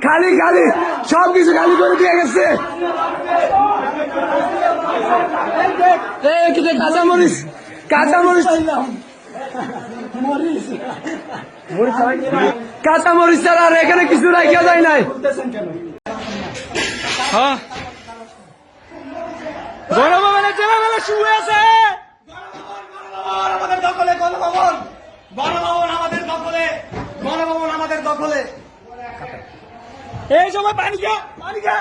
খালি খালি সবকিছু খালি করে দিয়ে গেছে। কাঁচামরিচ কাঁচামরিচ কাঁচামরিচ ছাড়া আর এখানে কিছু রাখা যায় নাই। গণভবনের যেভাবে শুয়ে আছে, আমাদের দখলে গণভবন, গণভবন আমাদের দখলে, গণভবন আমাদের দখলে। এই সময় পানি খা পানি খা।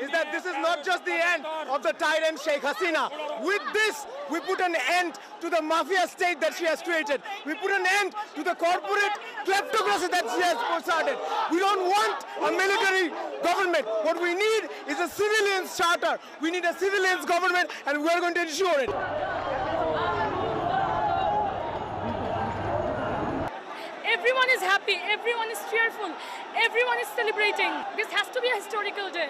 Is that this is not just the end of the tyrant Sheikh Hasina. With this, we put an end to the mafia state that she has created. We put an end to the corporate kleptocracy that she has started. We don't want a military government. What we need is a civilians charter. We need a civilians government, and we are going to ensure it. Everyone is happy, everyone is cheerful, everyone is celebrating. This has to be a historical day.